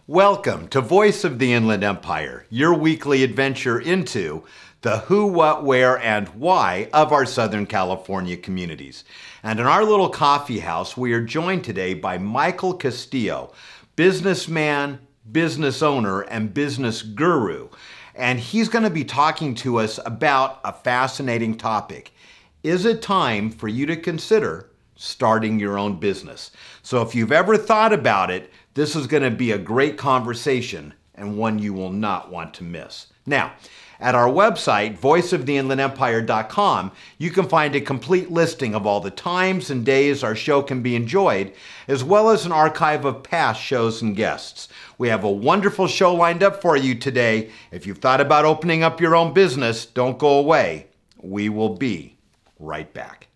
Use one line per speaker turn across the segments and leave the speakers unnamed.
Welcome to Voice of the Inland Empire, your weekly adventure into the who, what, where, and why of our Southern California communities. And in our little coffee house, we are joined today by Michael Castillo, businessman, business owner, and business guru. And he's going to be talking to us about a fascinating topic. Is it time for you to consider starting your own business? So if you've ever thought about it, this is going to be a great conversation and one you will not want to miss. Now, at our website, voiceoftheinlandempire.com, you can find a complete listing of all the times and days our show can be enjoyed, as well as an archive of past shows and guests. We have a wonderful show lined up for you today. If you've thought about opening up your own business, don't go away. We will be right back.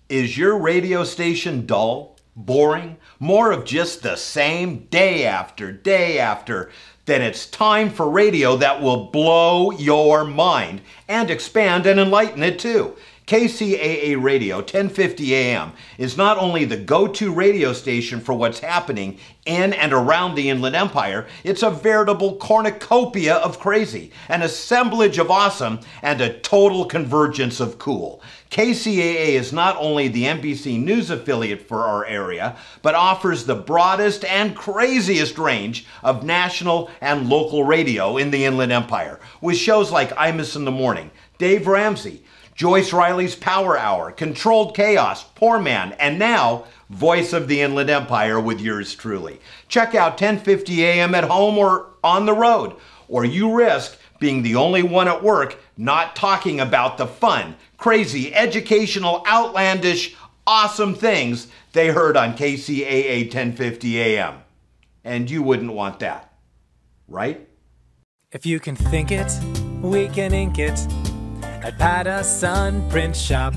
Is your radio station dull, boring, more of just the same day after day after? Then it's time for radio that will blow your mind and expand and enlighten it too. KCAA Radio 1050 AM is not only the go-to radio station for what's happening in and around the Inland Empire, it's a veritable cornucopia of crazy, an assemblage of awesome, and a total convergence of cool. KCAA is not only the NBC News affiliate for our area, but offers the broadest and craziest range of national and local radio in the Inland Empire, with shows like Imus in the Morning, Dave Ramsey, Joyce Riley's Power Hour, Controlled Chaos, Poor Man, and now Voice of the Inland Empire with yours truly. Check out 1050 AM at home or on the road, or you risk being the only one at work not talking about the fun, crazy, educational, outlandish, awesome things they heard on KCAA 1050 AM. And you wouldn't want that, right?
If you can think it, we can ink it at Patterson Print Shop.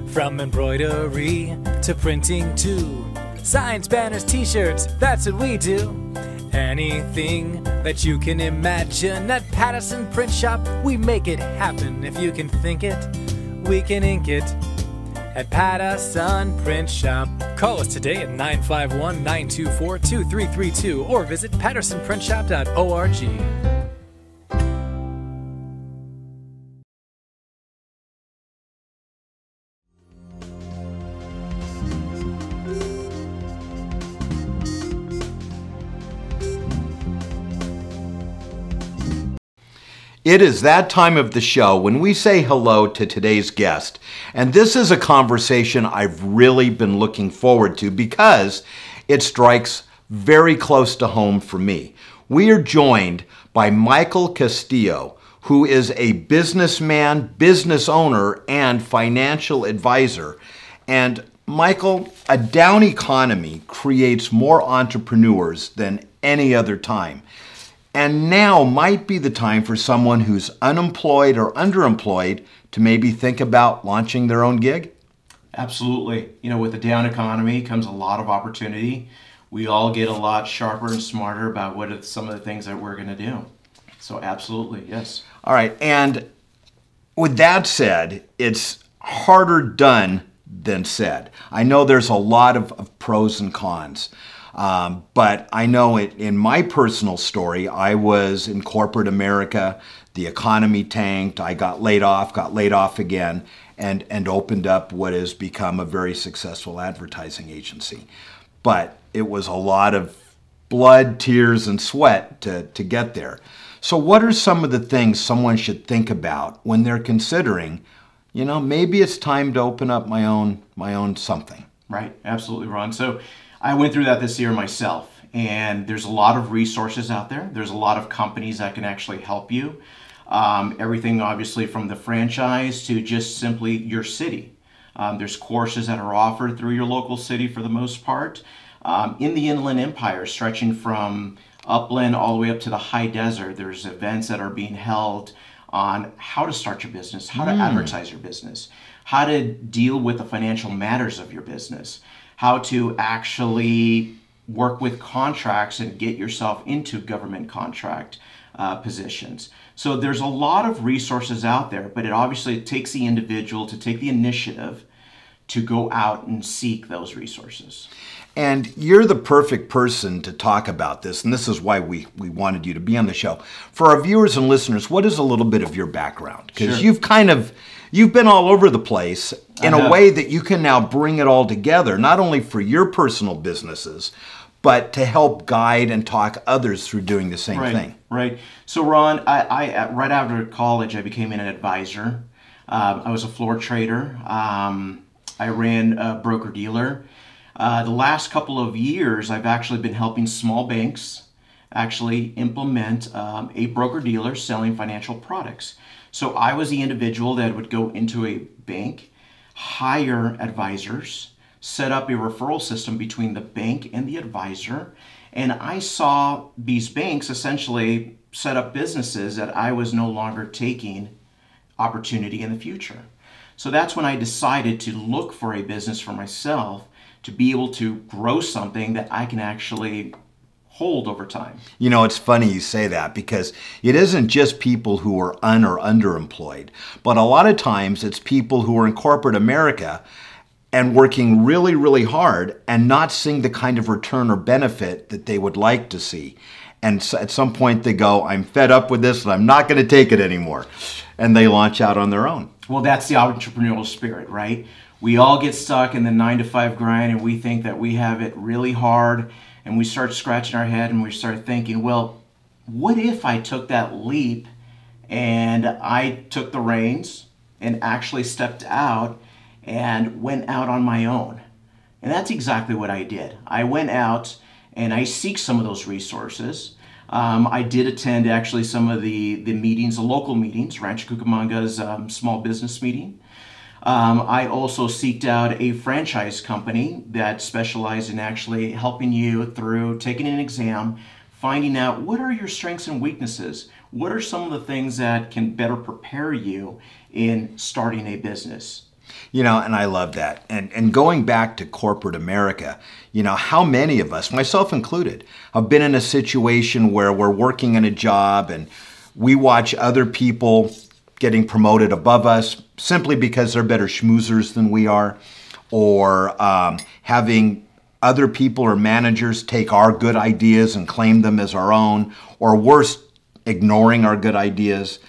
From embroidery to printing too, signs, banners, t-shirts, that's what we do. Anything that you can imagine at Patterson Print Shop, we make it happen. If you can think it, we can ink it at Patterson Print Shop. Call us today at 951-924-2332 or visit pattersonprintshop.org.
It is that time of the show when we say hello to today's guest. And this is a conversation I've really been looking forward to because it strikes very close to home for me. We are joined by Michael Castillo, who is a businessman, business owner, and financial advisor. And Michael, a down economy creates more entrepreneurs than any other time. And now might be the time for someone who's unemployed or underemployed to maybe think about launching their own gig?
Absolutely. You know, with the down economy comes a lot of opportunity. We all get a lot sharper and smarter about what are some of the things that we're going to do. So absolutely, yes.
All right. And with that said, it's harder done than said. I know there's a lot of pros and cons. But I know in my personal story, I was in corporate America, the economy tanked, I got laid off again, and opened up what has become a very successful advertising agency. But it was a lot of blood, tears, and sweat to get there. So what are some of the things someone should think about when they're considering, you know, maybe it's time to open up my own something?
Right, absolutely, Ron. So I went through that this year myself, and there's a lot of resources out there. There's a lot of companies that can actually help you. Everything obviously from the franchise to just simply your city. There's courses that are offered through your local city for the most part. In the Inland Empire, stretching from upland all the way up to the high desert, there's events that are being held on how to start your business, how to advertise your business, how to deal with the financial matters of your business, how to actually work with contracts and get yourself into government contract positions. So there's a lot of resources out there, but it takes the individual to take the initiative to go out and seek those resources.
And you're the perfect person to talk about this, and this is why we wanted you to be on the show. For our viewers and listeners, what is a little bit of your background? Because you've been all over the place in a way that you can now bring it all together, not only for your personal businesses, but to help guide and talk others through doing the same thing.
Right. So Ron, I right after college, I became an advisor. I was a floor trader. I ran a broker-dealer. The last couple of years, I've actually been helping small banks actually implement a broker-dealer selling financial products. So I was the individual that would go into a bank, hire advisors, set up a referral system between the bank and the advisor, and I saw these banks essentially set up businesses that I was no longer taking opportunity in the future. So that's when I decided to look for a business for myself to be able to grow something that I can actually hold over time.
You know, it's funny you say that, because it isn't just people who are or underemployed, but a lot of times it's people who are in corporate America and working really, really hard and not seeing the kind of return or benefit that they would like to see. And so at some point they go, I'm fed up with this and I'm not going to take it anymore. And they launch out on their own.
Well, that's the entrepreneurial spirit, right? We all get stuck in the 9-to-5 grind and we think that we have it really hard, and we start scratching our head and we start thinking, well, what if I took that leap and I took the reins and actually stepped out and went out on my own? And that's exactly what I did. I went out and I seek some of those resources. I did attend actually some of the meetings, the local meetings, Rancho Cucamonga's small business meeting. I also seeked out a franchise company that specialized in actually helping you through taking an exam, finding out what are your strengths and weaknesses, what are some of the things that can better prepare you in starting a business.
You know, and I love that. And going back to corporate America, you know, how many of us, myself included, have been in a situation where we're working in a job and we watch other people getting promoted above us simply because they're better schmoozers than we are, or having other people or managers take our good ideas and claim them as our own, or worse, ignoring our good ideas,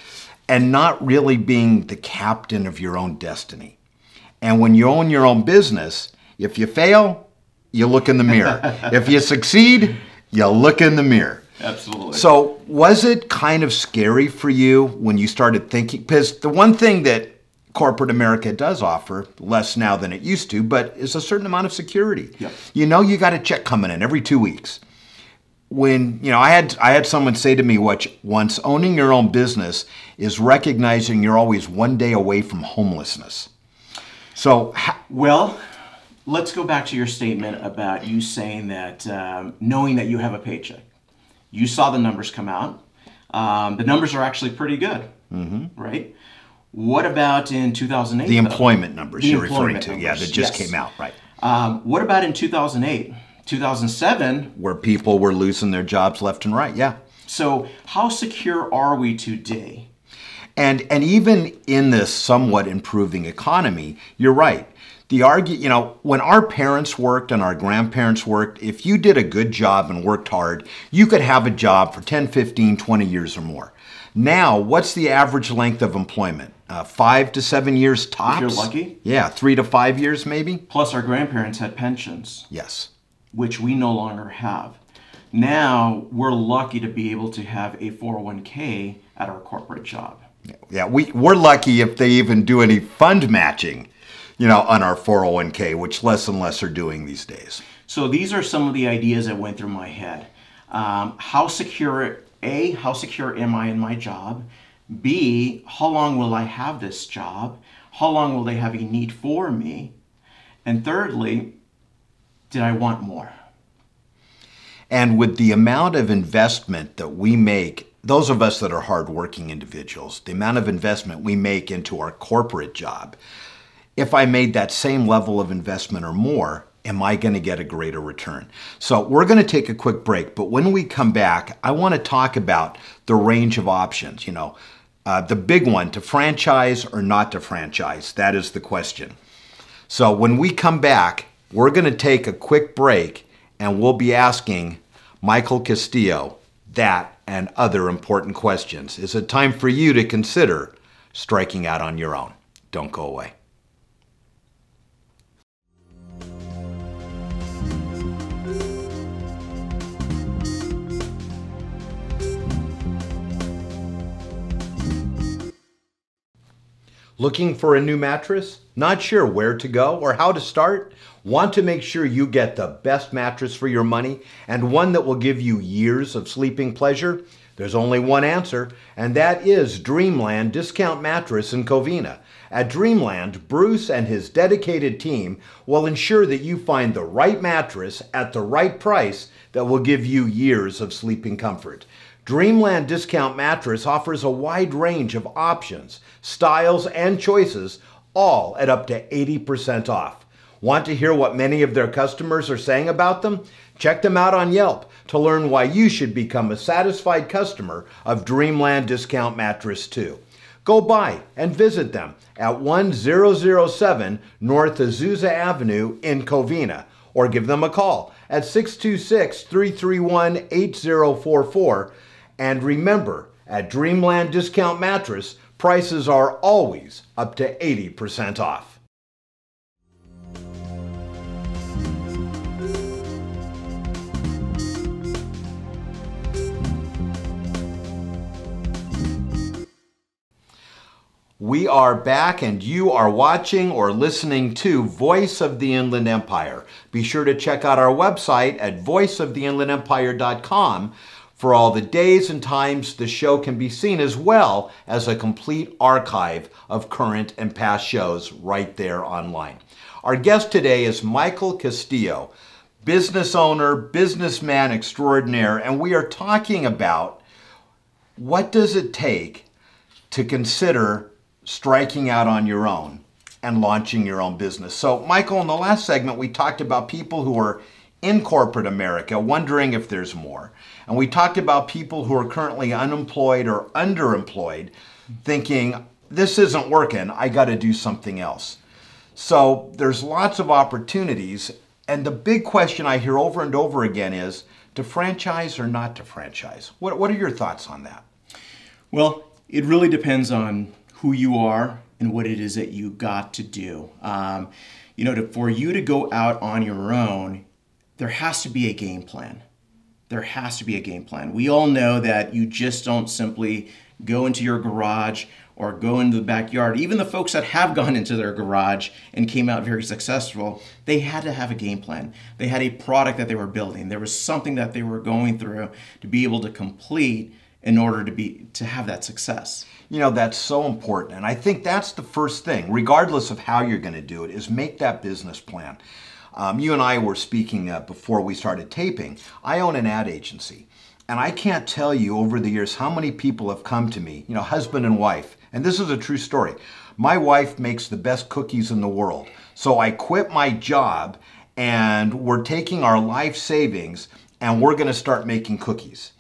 and not really being the captain of your own destiny. And when you own your own business, if you fail, you look in the mirror. If you succeed, you look in the mirror.
Absolutely.
So was it kind of scary for you when you started thinking, because the one thing that corporate America does offer, less now than it used to, but is a certain amount of security.
Yep.
You know, you got a check coming in every 2 weeks. When, you know, I had someone say to me once, owning your own business is recognizing you're always one day away from homelessness. So,
well, let's go back to your statement about you saying that knowing that you have a paycheck. You saw the numbers come out. The numbers are actually pretty good, right? What about in 2008?
The employment numbers you're referring to,
numbers,
yeah, that just came out, right.
What about in 2008? 2007?
Where people were losing their jobs left and right, yeah.
So how secure are we today?
And even in this somewhat improving economy, you're right. You know, when our parents worked and our grandparents worked, if you did a good job and worked hard, you could have a job for 10, 15, 20 years or more. Now, what's the average length of employment? 5 to 7 years tops?
If you're lucky.
Yeah, 3 to 5 years maybe.
Plus our grandparents had pensions.
Yes.
Which we no longer have. Now, we're lucky to be able to have a 401k at our corporate job.
Yeah, we're lucky if they even do any fund matching, you know, on our 401k, which less and less are doing these days.
So these are some of the ideas that went through my head. How secure am I in my job? B, how long will I have this job? How long will they have a need for me? And thirdly, did I want more?
And with the amount of investment that we make, those of us that are hardworking individuals, the amount of investment we make into our corporate job, if I made that same level of investment or more, am I going to get a greater return? So we're going to take a quick break, but when we come back, I want to talk about the range of options. The big one, to franchise or not to franchise, that is the question. So when we come back, we're going to take a quick break and we'll be asking Michael Castillo that and other important questions. Is it time for you to consider striking out on your own? Don't go away. Looking for a new mattress? Not sure where to go or how to start? Want to make sure you get the best mattress for your money and one that will give you years of sleeping pleasure? There's only one answer, and that is Dreamland Discount Mattress in Covina. At Dreamland, Bruce and his dedicated team will ensure that you find the right mattress at the right price that will give you years of sleeping comfort. Dreamland Discount Mattress offers a wide range of options, styles, and choices, all at up to 80% off. Want to hear what many of their customers are saying about them? Check them out on Yelp to learn why you should become a satisfied customer of Dreamland Discount Mattress too. Go by and visit them at 1007 North Azusa Avenue in Covina, or give them a call at 626-331-8044. And remember, at Dreamland Discount Mattress, prices are always up to 80% off. We are back and you are watching or listening to Voice of the Inland Empire. Be sure to check out our website at voiceoftheinlandempire.com for all the days and times the show can be seen, as well as a complete archive of current and past shows right there online. Our guest today is Michael Castillo, business owner, businessman extraordinaire, and we are talking about what does it take to consider striking out on your own and launching your own business. So, Michael, in the last segment, we talked about people who are in corporate America wondering if there's more. And we talked about people who are currently unemployed or underemployed thinking, this isn't working, I got to do something else. So there's lots of opportunities. And the big question I hear over and over again is, to franchise or not to franchise? What are your thoughts on that?
Well, it really depends on who you are and what it is that you got to do. For you to go out on your own, there has to be a game plan. There has to be a game plan. We all know that you just don't simply go into your garage or go into the backyard. Even the folks that have gone into their garage and came out very successful, they had to have a game plan. They had a product that they were building. There was something that they were going through to be able to complete in order to have that success.
That's so important. And I think that's the first thing, regardless of how you're going to do it, is make that business plan. You and I were speaking before we started taping. I own an ad agency, and I can't tell you over the years how many people have come to me, husband and wife, and this is a true story. My wife makes the best cookies in the world, so I quit my job, and we're taking our life savings, and we're going to start making cookies.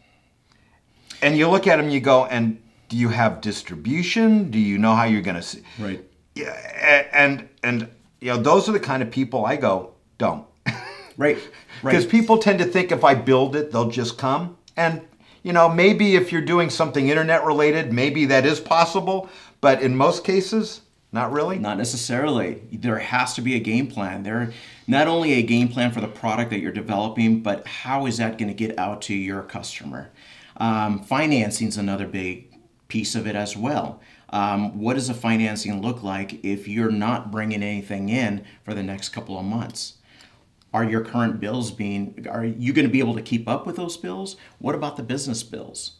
And you look at them, you go, and do you have distribution? Do you know how you're going to?
Right.
Yeah, and those are the kind of people I go, don't.
Right.
Because people tend to think if I build it, they'll just come. And, maybe if you're doing something internet related, maybe that is possible. But in most cases, not really.
Not necessarily. There has to be a game plan. Not only a game plan for the product that you're developing, but how is that going to get out to your customer? Financing is another big piece of it as well. What does the financing look like if you're not bringing anything in for the next couple of months? Are your current bills are you going to be able to keep up with those bills? What about the business bills?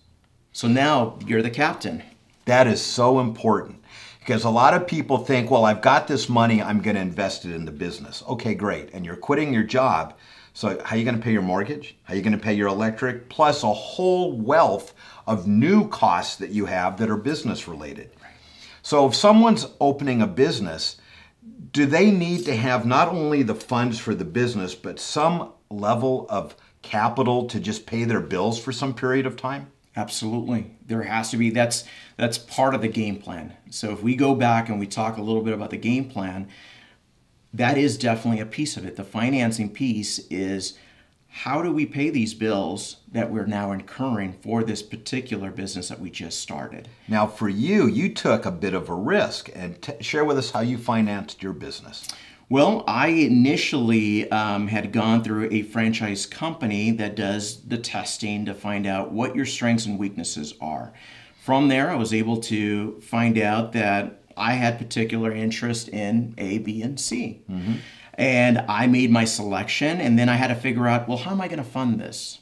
So now you're the captain.
That is so important, because a lot of people think, well, I've got this money, I'm going to invest it in the business. Okay, great. And you're quitting your job. So how are you going to pay your mortgage? How are you going to pay your electric? Plus a whole wealth of new costs that you have that are business related. So if someone's opening a business, do they need to have not only the funds for the business, but some level of capital to just pay their bills for some period of time?
Absolutely. There has to be. That's part of the game plan. So if we go back and we talk a little bit about the game plan, that is definitely a piece of it. The financing piece is, how do we pay these bills that we're now incurring for this particular business that we just started?
Now, for you, you took a bit of a risk, and share with us how you financed your business.
Well, I initially had gone through a franchise company that does the testing to find out what your strengths and weaknesses are. From there, I was able to find out that I had particular interest in A, B, and C. Mm-hmm. And I made my selection, and then I had to figure out, well, how am I going to fund this?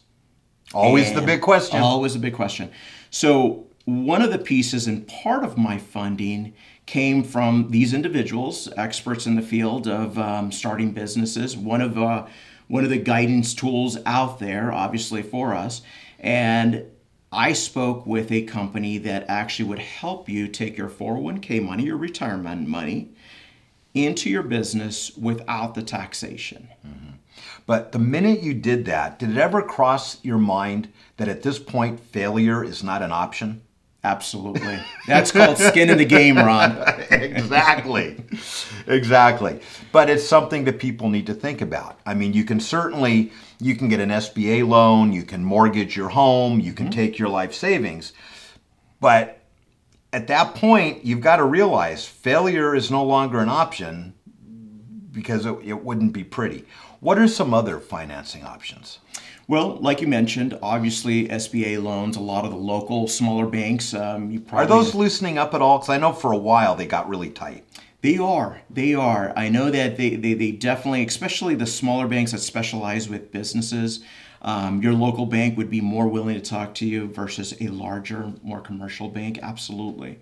Always the big question.
Always a big question. So one of the pieces and part of my funding came from these individuals, experts in the field of starting businesses. One of the guidance tools out there, obviously, for us. And I spoke with a company that actually would help you take your 401k money, your retirement money, into your business without the taxation.
Mm-hmm. But the minute you did that, did it ever cross your mind that at this point failure is not an option?
Absolutely. That's called skin in the game, Ron.
Exactly. Exactly. But it's something that people need to think about. I mean, you can get an SBA loan, you can mortgage your home, you can take your life savings, but at that point, you've got to realize failure is no longer an option because it wouldn't be pretty. What are some other financing options?
Well, like you mentioned, obviously SBA loans, a lot of the local smaller banks.
Are those loosening up at all? Because I know for a while they got really tight.
They are. I know that they definitely, especially the smaller banks that specialize with businesses, your local bank would be more willing to talk to you versus a larger, more commercial bank. Absolutely.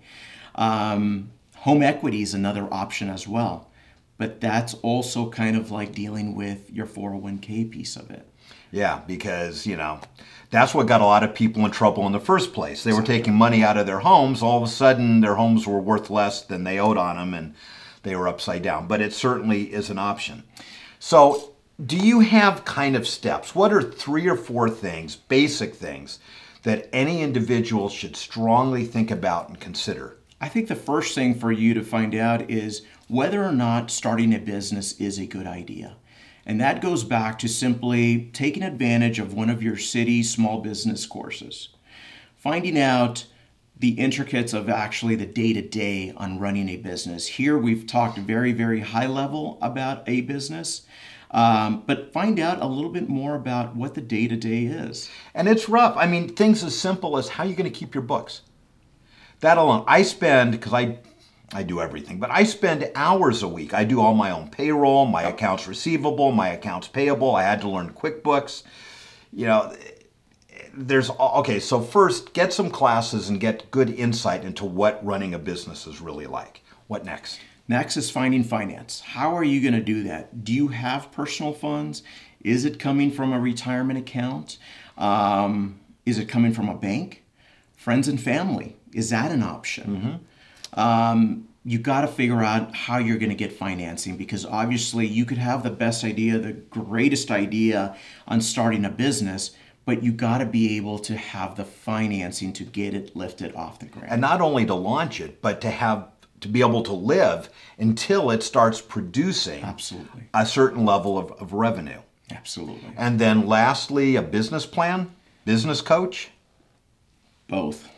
Home equity is another option as well. But that's also kind of like dealing with your 401k piece of it.
Yeah, because, that's what got a lot of people in trouble in the first place. They were taking money out of their homes. All of a sudden, their homes were worth less than they owed on them, and they were upside down. But it certainly is an option. So do you have kind of steps? What are 3 or 4 things, basic things, that any individual should strongly think about and consider?
I think the first thing for you to find out is whether or not starting a business is a good idea. And that goes back to simply taking advantage of one of your city's small business courses. Finding out the intricacies of actually the day-to-day on running a business. Here we've talked very, very high level about a business, but find out a little bit more about what the day-to-day is.
And it's rough. I mean, things as simple as how you're going to keep your books. That alone. I spend, because I do everything, but I spend hours a week. I do all my own payroll, my accounts receivable, my accounts payable. I had to learn QuickBooks. So first, get some classes and get good insight into what running a business is really like. What next?
Next is finding finance. How are you going to do that? Do you have personal funds? Is it coming from a retirement account? Is it coming from a bank? Friends and family, is that an option? Mm-hmm. You got to figure out how you're going to get financing, because obviously you could have the best idea, the greatest idea on starting a business, but you got to be able to have the financing to get it lifted off the ground.
And not only to launch it, but to be able to live until it starts producing
Absolutely.
A certain level of revenue.
Absolutely.
And then lastly, a business plan, business coach?
Both.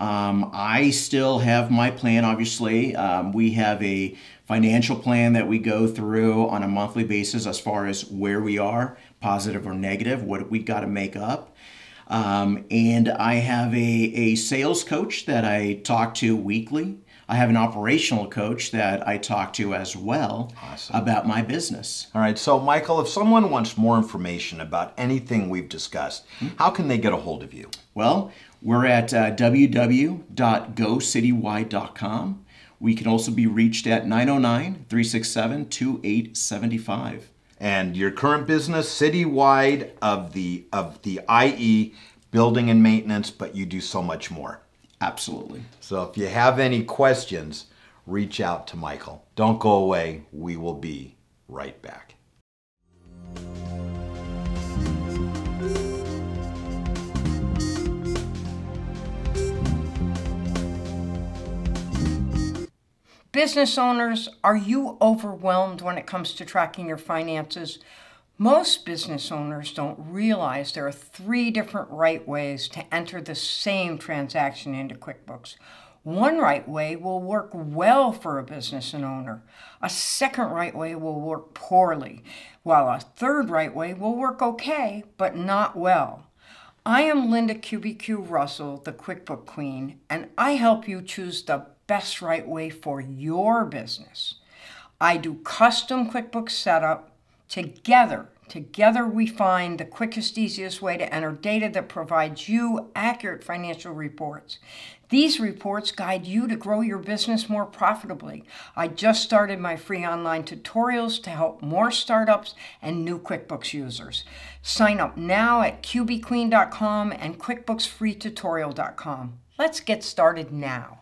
I still have my plan, obviously. We have a financial plan that we go through on a monthly basis as far as where we are, positive or negative, what we got to make up. And I have a sales coach that I talk to weekly. I have an operational coach that I talk to as well. Awesome. About my business.
All right. So, Michael, if someone wants more information about anything we've discussed, how can they get a hold of you?
Well, we're at www.gocitywide.com. We can also be reached at 909-367-2875.
And your current business, Citywide of the IE, building and maintenance, but you do so much more.
Absolutely.
So if you have any questions, reach out to Michael. Don't go away. We will be right back.
Business owners, are you overwhelmed when it comes to tracking your finances? Most business owners don't realize there are 3 different right ways to enter the same transaction into QuickBooks. One right way will work well for a business and owner. A second right way will work poorly, while a third right way will work okay, but not well. I am Linda QBQ Russell, the QuickBook Queen, and I help you choose the best right way for your business. I do custom QuickBooks setup. Together we find the quickest, easiest way to enter data that provides you accurate financial reports. These reports guide you to grow your business more profitably. I just started my free online tutorials to help more startups and new QuickBooks users. Sign up now at qbqueen.com and QuickBooksFreeTutorial.com. Let's get started now.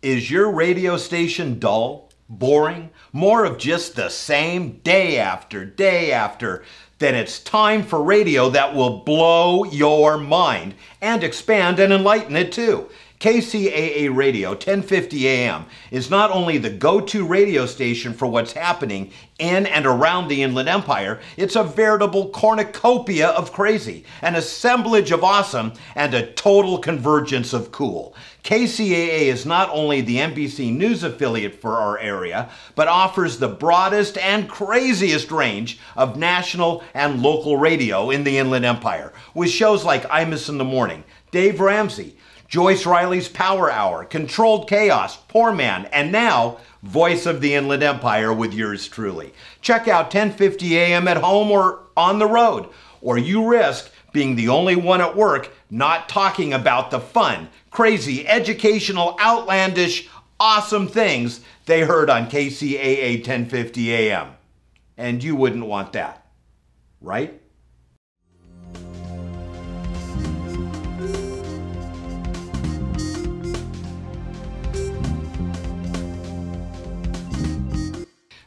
Is your radio station dull, boring, more of just the same day after day after? Then it's time for radio that will blow your mind and expand and enlighten it too. KCAA Radio 1050 AM is not only the go-to radio station for what's happening in and around the Inland Empire, it's a veritable cornucopia of crazy, an assemblage of awesome, and a total convergence of cool. KCAA is not only the NBC News affiliate for our area, but offers the broadest and craziest range of national and local radio in the Inland Empire, with shows like Imus in the Morning, Dave Ramsey, Joyce Riley's Power Hour, Controlled Chaos, Poor Man, and now, Voice of the Inland Empire with yours truly. Check out 1050 AM at home or on the road, or you risk being the only one at work not talking about the fun, crazy, educational, outlandish, awesome things they heard on KCAA 1050 AM. And you wouldn't want that, right?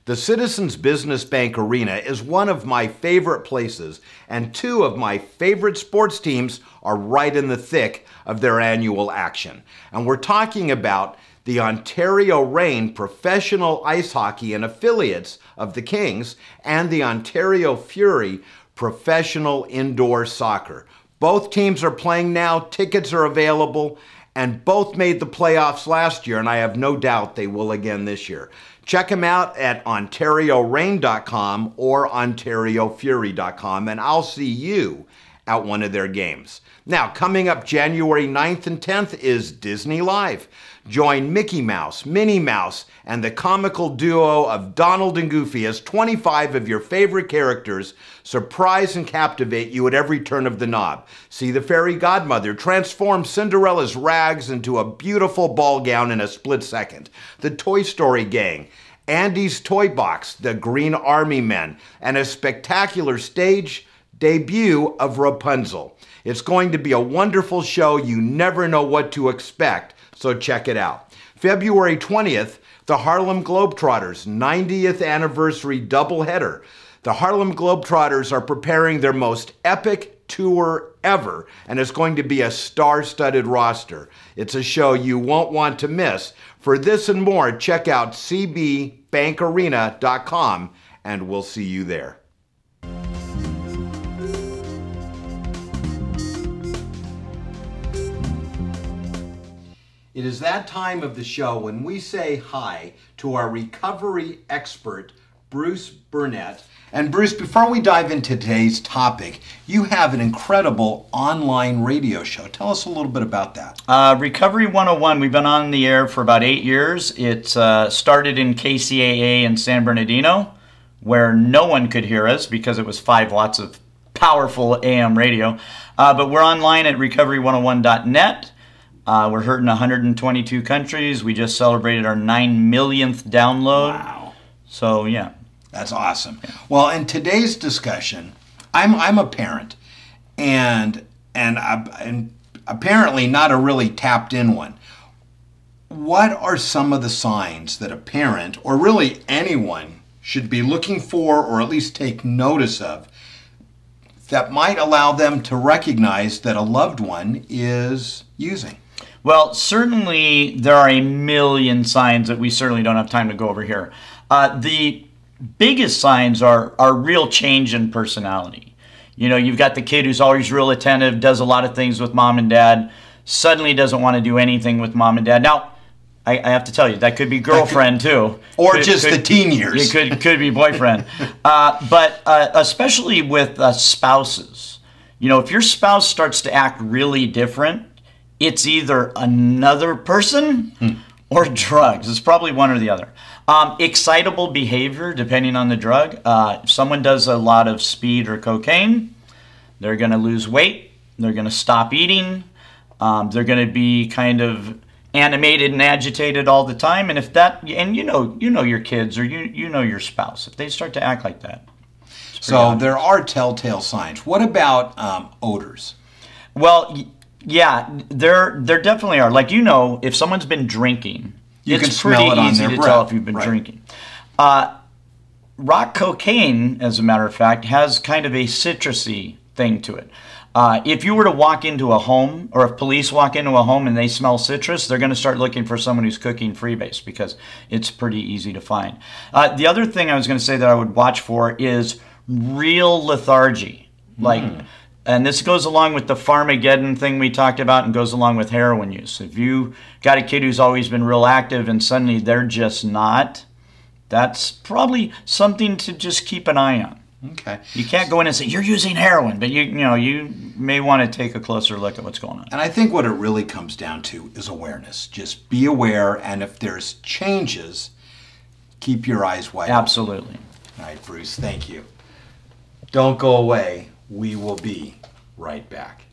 The Citizens Business Bank Arena is one of my favorite places, and 2 of my favorite sports teams are right in the thick of their annual action. And we're talking about the Ontario Reign Professional Ice Hockey and affiliates of the Kings and the Ontario Fury Professional Indoor Soccer. Both teams are playing now, tickets are available, and both made the playoffs last year, and I have no doubt they will again this year. Check them out at OntarioReign.com or OntarioFury.com, and I'll see you at one of their games. Now, coming up January 9th and 10th is Disney Live. Join Mickey Mouse, Minnie Mouse, and the comical duo of Donald and Goofy as 25 of your favorite characters surprise and captivate you at every turn of the knob. See the fairy godmother transform Cinderella's rags into a beautiful ball gown in a split second. The Toy Story gang, Andy's Toy Box, the Green Army Men, and a spectacular stage debut of Rapunzel. It's going to be a wonderful show. You never know what to expect, so check it out. February 20th, the Harlem Globetrotters 90th anniversary doubleheader. The Harlem Globetrotters are preparing their most epic tour ever, and it's going to be a star-studded roster. It's a show you won't want to miss. For this and more, check out cbbankarena.com, and we'll see you there. It is that time of the show when we say hi to our recovery expert, Bruce Burnett. And Bruce, before we dive into today's topic, you have an incredible online radio show. Tell us a little bit about that.
Recovery 101, we've been on the air for about 8 years. It started in KCAA in San Bernardino, where no one could hear us because it was 5 watts of powerful AM radio. But we're online at recovery101.net. We're heard in 122 countries. We just celebrated our 9 millionth download.
Wow.
So, yeah.
That's awesome. Well, in today's discussion, I'm a parent, and apparently not a really tapped in one. what are some of the signs that a parent, or really anyone, should be looking for, or at least take notice of, that might allow them to recognize that a loved one is using?
Well, certainly there are a million signs that we certainly don't have time to go over here. The biggest signs are real change in personality. You know, you've got the kid who's always real attentive, does a lot of things with mom and dad, suddenly doesn't want to do anything with mom and dad. Now, I have to tell you, that could be girlfriend too.
Or the teen years.
It could be boyfriend. But especially with spouses. You know, if your spouse starts to act really different, it's either another person or drugs. It's probably one or the other. Excitable behavior, depending on the drug. If someone does a lot of speed or cocaine, they're going to lose weight. They're going to stop eating. They're going to be kind of animated and agitated all the time. And if that, and you know your kids, or you know your spouse, if they start to act like that.
So there are telltale signs. What about odors?
Well, yeah, there definitely are. Like, you know, if someone's been drinking,
you can
it's pretty
smell it on
easy
their
to
breath.
tell if you've been
Right.
drinking. Rock cocaine, as a matter of fact, has kind of a citrusy thing to it. If you were to walk into a home, or if police walk into a home and they smell citrus, they're going to start looking for someone who's cooking freebase, because it's pretty easy to find. The other thing I was going to say that I would watch for is real lethargy. Like, and this goes along with the Farmageddon thing we talked about, and goes along with heroin use. If you got a kid who's always been real active and suddenly they're just not, that's probably something to just keep an eye on.
Okay.
You can't go in and say, you're using heroin, but you may want to take a closer look at what's going on.
And I think what it really comes down to is awareness. Just be aware, and if there's changes, keep your eyes wide open.
Absolutely.
All right, Bruce, thank you. Don't go away. We will be right back.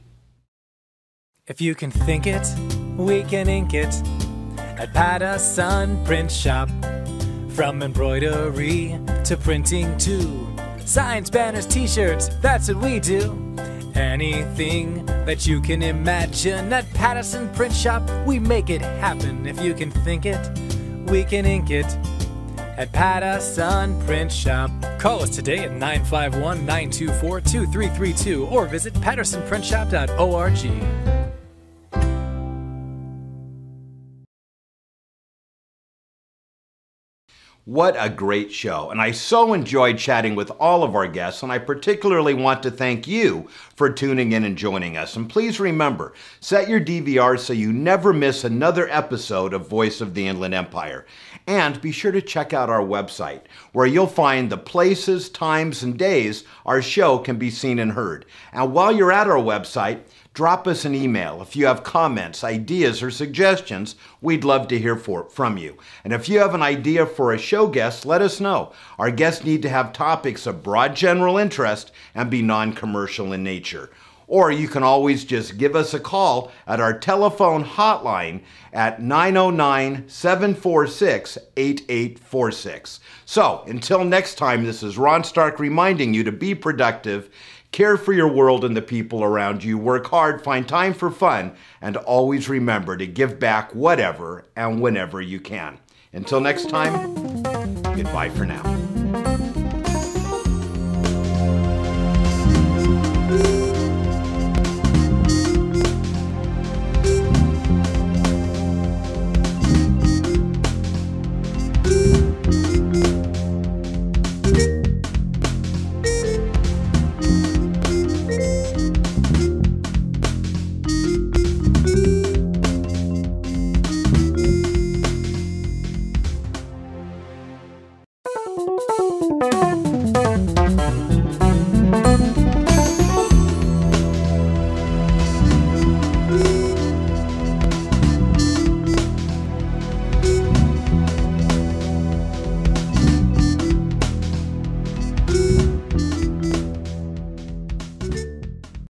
If you can think it, we can ink it at Patterson Print Shop. From embroidery to printing too. Signs, banners, t-shirts, that's what we do. Anything that you can imagine at Patterson Print Shop, we make it happen. If you can think it, we can ink it at Patterson Print Shop. Call us today at 951-924-2332 or visit pattersonprintshop.org.
What a great show, and I so enjoyed chatting with all of our guests, and I particularly want to thank you for tuning in and joining us. And please remember, set your DVR so you never miss another episode of Voice of the Inland Empire. And be sure to check out our website, where you'll find the places, times, and days our show can be seen and heard. And while you're at our website, drop us an email. If you have comments, ideas, or suggestions, we'd love to hear from you. And if you have an idea for a show guest, let us know. Our guests need to have topics of broad general interest and be non-commercial in nature. Or you can always just give us a call at our telephone hotline at 909-746-8846. So, until next time, this is Ron Stark reminding you to be productive, care for your world and the people around you, work hard, find time for fun, and always remember to give back whatever and whenever you can. Until next time, goodbye for now.